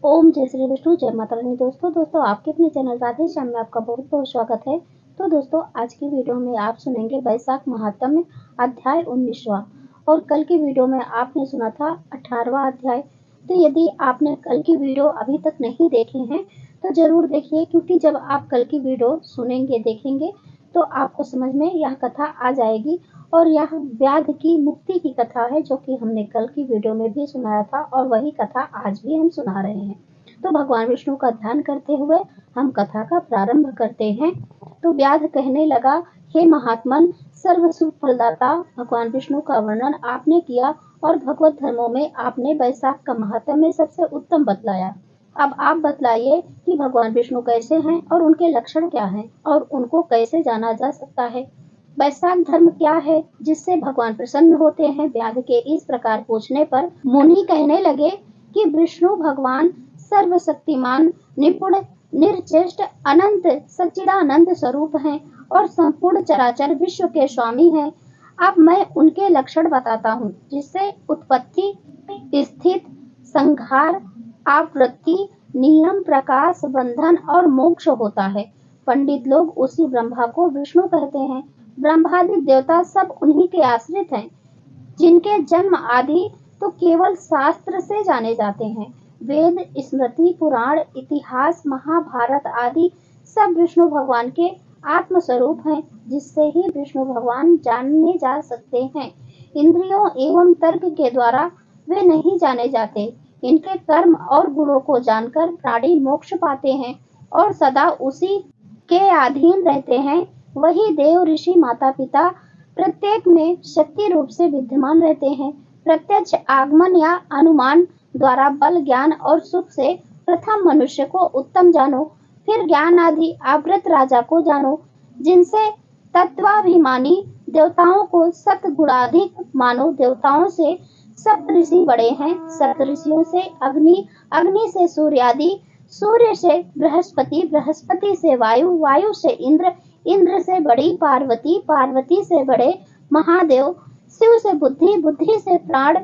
ओम जय श्री विष्णु, जय माता रानी। दोस्तों आपके अपने चैनल राधे श्याम में आपका बहुत बहुत स्वागत है। तो दोस्तों आज की वीडियो में आप सुनेंगे वैशाख महात्म्य अध्याय 19वां, और कल की वीडियो में आपने सुना था 18वां अध्याय। तो यदि आपने कल की वीडियो अभी तक नहीं देखी है तो जरूर देखिए, क्योंकि जब आप कल की वीडियो सुनेंगे देखेंगे तो आपको समझ में यह कथा आ जाएगी। और यह व्याध की मुक्ति की कथा है, जो कि हमने कल की वीडियो में भी सुनाया था, और वही कथा आज भी हम सुना रहे हैं। तो भगवान विष्णु का ध्यान करते हुए हम कथा का प्रारंभ करते हैं। तो व्याध कहने लगा, हे महात्मन, सर्व सुख फलदाता भगवान विष्णु का वर्णन आपने किया और भगवत धर्मों में आपने वैशाख का महत्व में सबसे उत्तम बतलाया। अब आप बतलाइए कि भगवान विष्णु कैसे हैं और उनके लक्षण क्या हैं और उनको कैसे जाना जा सकता है। वैशाख धर्म क्या है जिससे भगवान प्रसन्न होते हैं? व्याध के इस प्रकार पूछने पर मुनि कहने लगे कि विष्णु भगवान सर्वशक्तिमान, निपुण, निर्चेष्ट, अनंत सच्चिदानंद स्वरूप हैं और संपूर्ण चराचर विश्व के स्वामी हैं। अब मैं उनके लक्षण बताता हूँ, जिससे उत्पत्ति, स्थिति, संहार, आवृत्ति, नियम, प्रकाश, बंधन और मोक्ष होता है। पंडित लोग उसी ब्रह्मा को विष्णु कहते हैं। ब्रह्मादि देवता सब उन्हीं के आश्रित हैं, जिनके जन्म आदि तो केवल शास्त्र से जाने जाते हैं। वेद, स्मृति, पुराण, इतिहास, महाभारत आदि सब विष्णु भगवान के आत्म स्वरूप हैं, जिससे ही विष्णु भगवान जाने जा सकते हैं। इंद्रियों एवं तर्क के द्वारा वे नहीं जाने जाते। इनके कर्म और गुणों को जानकर प्राणी मोक्ष पाते हैं और सदा उसी के अधीन रहते हैं। वही देव, ऋषि, माता पिता प्रत्येक में शक्ति रूप से विद्यमान रहते हैं। प्रत्यक्ष आगमन या अनुमान द्वारा बल, ज्ञान और सुख से प्रथम मनुष्य को उत्तम जानो, फिर ज्ञान आदि आवृत राजा को जानो, जिनसे तत्वाभिमानी देवताओं को सतगुणाधिक मानो। देवताओं से सप्त ऋषि बड़े हैं, सप्त ऋषियों से अग्नि, अग्नि से सूर्य आदि, सूर्य से बृहस्पति, बृहस्पति से वायु, वायु से इंद्र, इंद्र से बड़ी पार्वती, पार्वती से बड़े महादेव, शिव से बुद्धि, बुद्धि से प्राण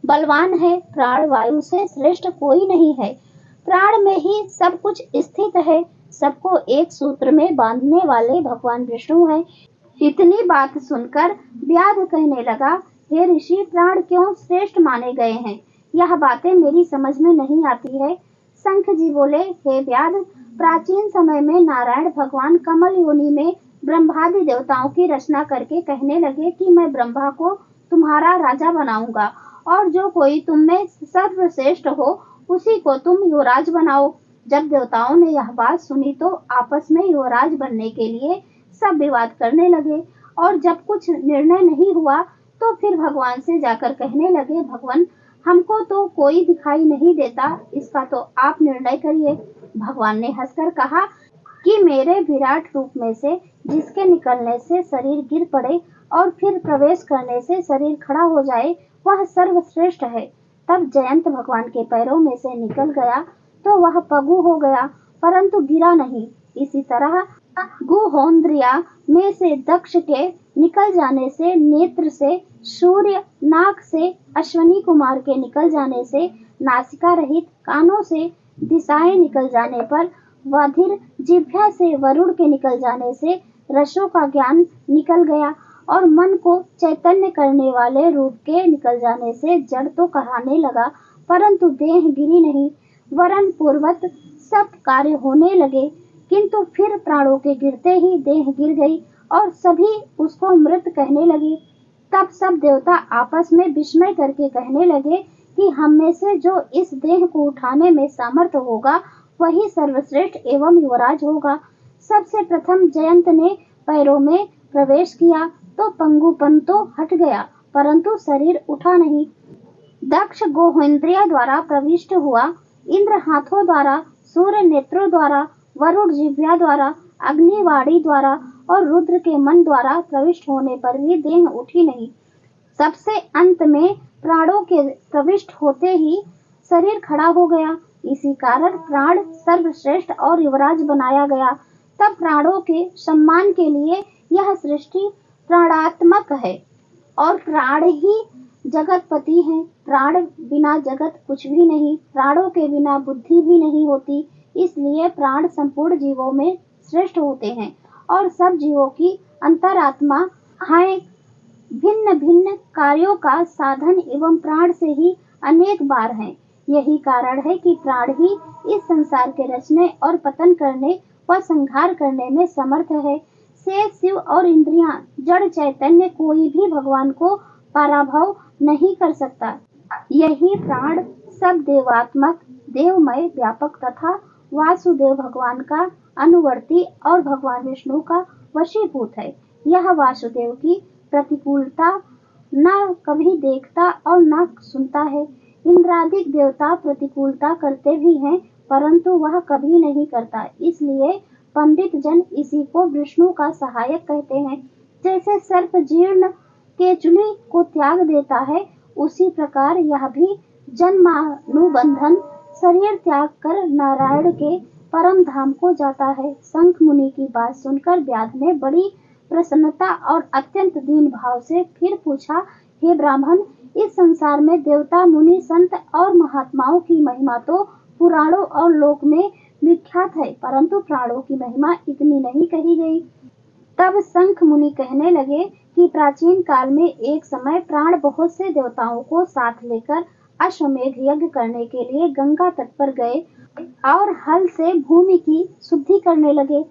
बलवान है। प्राण वायु से श्रेष्ठ कोई नहीं है। प्राण में ही सब कुछ स्थित है। सबको एक सूत्र में बांधने वाले भगवान विष्णु हैं। इतनी बात सुनकर व्याध कहने लगा, हे ऋषि, प्राण क्यों श्रेष्ठ माने गए हैं? यह बातें मेरी समझ में नहीं आती है। शंख जी बोले, हे व्याध, प्राचीन समय में नारायण भगवान कमल योनि में ब्रह्मादि देवताओं की रचना करके कहने लगे कि मैं ब्रह्मा को तुम्हारा राजा बनाऊंगा, और जो कोई तुम में सर्वश्रेष्ठ हो उसी को तुम युवराज बनाओ। जब देवताओं ने यह बात सुनी तो आपस में युवराज बनने के लिए सब विवाद करने लगे, और जब कुछ निर्णय नहीं हुआ तो फिर भगवान से जाकर कहने लगे, भगवान, हमको तो कोई दिखाई नहीं देता, इसका तो आप निर्णय करिए। भगवान ने हंसकर कहा कि मेरे विराट रूप में से जिसके निकलने से शरीर गिर पड़े और फिर प्रवेश करने से शरीर खड़ा हो जाए, वह सर्वश्रेष्ठ है। तब जयंत भगवान के पैरों में से निकल गया तो वह पगु हो गया, परंतु गिरा नहीं। इसी तरह गुहोंद्रिया में से दक्ष के निकल जाने से, नेत्र से सूर्य, नाक से अश्वनी कुमार के निकल जाने से, नासिका रहित कानों से दिशाएं निकल जाने पर, बधिर जिह्वा से वरुण के निकल जाने से रसों का ज्ञान निकल गया, और मन को चैतन्य करने वाले रूप के निकल जाने से जड़ तो कहलाने लगा, परंतु देह गिरी नहीं। वरण पूर्वक सब कार्य होने लगे, किंतु फिर प्राणों के गिरते ही देह गिर गई और सभी उसको मृत कहने लगी। तब सब देवता आपस में विस्मय करके कहने लगे कि हम में से जो इस देह को उठाने में सामर्थ्य होगा वही सर्वश्रेष्ठ एवं युवराज होगा। सबसे प्रथम जयंत ने पैरों में प्रवेश किया तो पंगुपन तो हट गया, परंतु शरीर उठा नहीं। दक्ष गोहेंद्रिय द्वारा प्रविष्ट हुआ, इंद्र हाथों द्वारा, सूर्य नेत्रों द्वारा, वरुण जिह्वा द्वारा, अग्निवाणी द्वारा और रुद्र के मन द्वारा प्रविष्ट होने पर भी देह उठी नहीं। सबसे अंत में प्राणों के प्रविष्ट होते ही शरीर खड़ा हो गया। इसी कारण प्राण सर्वश्रेष्ठ और युवराज बनाया गया। तब प्राणों के सम्मान के लिए यह सृष्टि प्राणात्मक है, और प्राण ही जगतपति हैं। प्राण बिना जगत कुछ भी नहीं, प्राणों के बिना बुद्धि भी नहीं होती। इसलिए प्राण संपूर्ण जीवों में श्रेष्ठ होते हैं और सब जीवों की अंतरात्मा है। भिन्न भिन्न कार्यों का साधन एवं प्राण से ही अनेक बार है। यही कारण है कि प्राण ही इस संसार के रचने और पतन करने व संहार करने में समर्थ है। शेष शिव और इंद्रियां, जड़ चैतन्य कोई भी भगवान को पराभव नहीं कर सकता। यही प्राण सब देवात्मक, देवमय, व्यापक तथा वासुदेव भगवान का अनुवर्ती और भगवान विष्णु का वशीभूत है। यह वासुदेव की प्रतिकूलता न कभी देखता और न सुनता है। इंद्रादिक देवता प्रतिकूलता करते भी हैं, परंतु वह कभी नहीं करता। इसलिए पंडित जन इसी को विष्णु का सहायक कहते हैं। जैसे सर्प जीर्ण केचुली को त्याग देता है, उसी प्रकार यह भी जन्मानुबंधन शरीर त्याग कर नारायण के परम धाम को जाता है। शंख मुनि की बात सुनकर व्याध ने बड़ी प्रसन्नता और अत्यंत दीन भाव से फिर पूछा, हे ब्राह्मण, इस संसार में देवता, मुनि, संत और महात्माओं की महिमा तो पुराणों और लोक में विख्यात है, परंतु प्राणों की महिमा इतनी नहीं कही गई। तब शंख मुनि कहने लगे कि प्राचीन काल में एक समय प्राण बहुत से देवताओं को साथ लेकर अश्वमेध यज्ञ करने के लिए गंगा तट पर गए और हल से भूमि की शुद्धि करने लगे।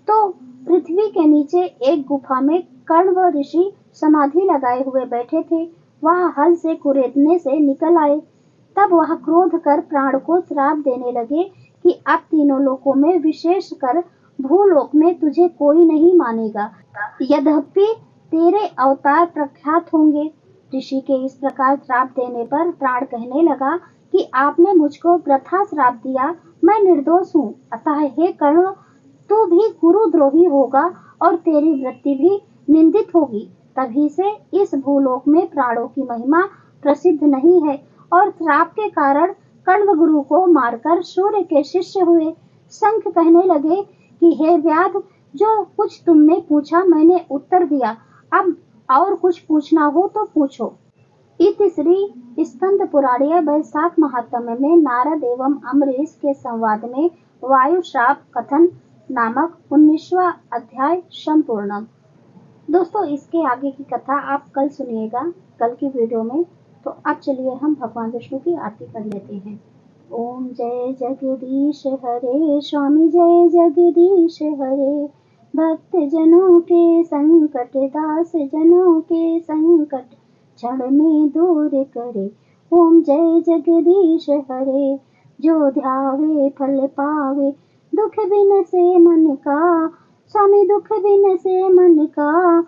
तो पृथ्वी के नीचे एक गुफा में कण्व ऋषि समाधि लगाए हुए बैठे थे। वह हल से कुरेदने से निकल आए। तब वह क्रोध कर प्राण को श्राप देने लगे कि अब तीनों लोकों में, विशेष कर भूलोक में तुझे कोई नहीं मानेगा, यद्यपि तेरे अवतार प्रख्यात होंगे। ऋषि के इस प्रकार श्राप देने पर प्राण कहने लगा कि आपने मुझको वृथा श्राप दिया, मैं निर्दोष हूँ, अतः हे कर्ण, तू भी गुरुद्रोही होगा और तेरी वृत्ति भी निंदित होगी। तभी से इस भूलोक में प्राणों की महिमा प्रसिद्ध नहीं है और श्राप के कारण कण्व गुरु को मारकर सूर्य के शिष्य हुए। शंख कहने लगे कि हे व्याध, जो कुछ तुमने पूछा मैंने उत्तर दिया, अब और कुछ पूछना हो तो पूछो। इति श्री स्कंद पुराणे वैशाख महात्म्य में नारद एवं अम्बरीश के संवाद में वायु श्राप कथन नामक 19वां अध्याय संपूर्ण। दोस्तों, इसके आगे की कथा आप कल सुनिएगा, कल की वीडियो में। तो अब चलिए हम भगवान विष्णु की आरती कर लेते हैं। ओम जय जगदीश हरे, स्वामी जय जगदीश हरे, भक्त जनों के संकट, दास जनों के संकट क्षण में दूर करे। ओम जय जगदीश हरे, जो ध्यावे फल पावे, दुख बिन से मन का, स्वामी दुख बिन से मन का,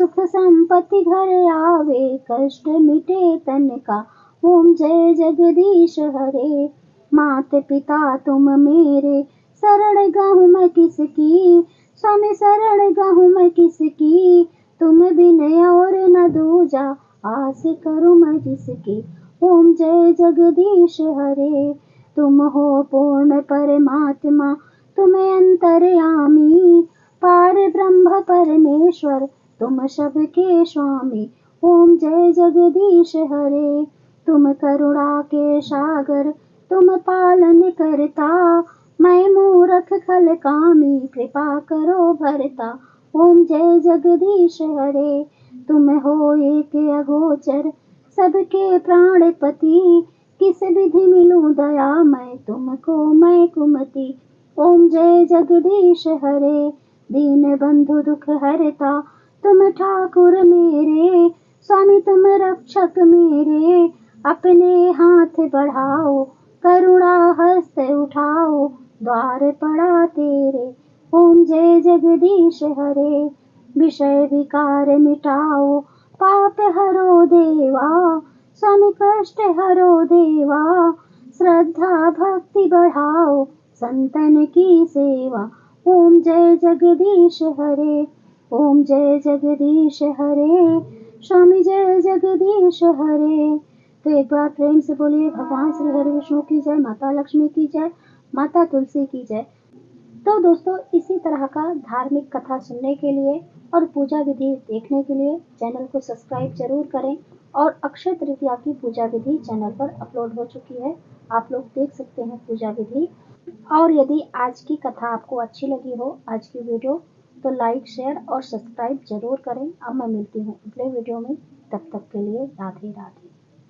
सुख संपत्ति घर आवे, कष्ट मिटे तन का। ओम जय जगदीश हरे, मात पिता तुम मेरे, शरण गहूँ मैं किसकी, स्वामी शरण गहूँ मैं किसकी, तुम बिन और न दूजा, आस करूँ मैं जिसकी। ओम जय जगदीश हरे, तुम हो पूर्ण परमात्मा, तुम्हें अंतर्यामी, पार ब्रह्म परमेश्वर, तुम सबके स्वामी। ओम जय जगदीश हरे, तुम करुणा के सागर, तुम पालन करता, मैं मूर्ख खल कामी, कृपा करो भरता। ओम जय जगदीश हरे, तुम हो एक अगोचर, सबके प्राणपति, किस विधि मिलूं दया मैं तुमको, मैं कुमति। ओम जय जगदीश हरे, दीन बंधु दुख हरता, तुम ठाकुर मेरे, स्वामी तुम रक्षक मेरे, अपने हाथ बढ़ाओ, करुणा हस्त उठाओ, द्वार पड़ा तेरे। ओम जय जगदीश हरे, विषय विकार मिटाओ, पाप हरो देवा, स्वामी कष्ट हरो देवा, श्रद्धा भक्ति बढ़ाओ, संतन की सेवा। ओम जय जगदीश हरे, ओम जय जगदीश हरे, स्वामी जय जगदीश हरे। तो एक बार प्रेम से बोलिए, भगवान श्री हरि विष्णु की जय, माता लक्ष्मी की जय, माता तुलसी की जय। तो दोस्तों, इसी तरह का धार्मिक कथा सुनने के लिए और पूजा विधि देखने के लिए चैनल को सब्सक्राइब जरूर करें और अक्षय तृतीया की पूजा विधि चैनल पर अपलोड हो चुकी है, आप लोग देख सकते हैं पूजा विधि। और यदि आज की कथा आपको अच्छी लगी हो, आज की वीडियो, तो लाइक, शेयर और सब्सक्राइब जरूर करें। अब मैं मिलती हूँ अगले वीडियो में, तब तक के लिए राधे राधे।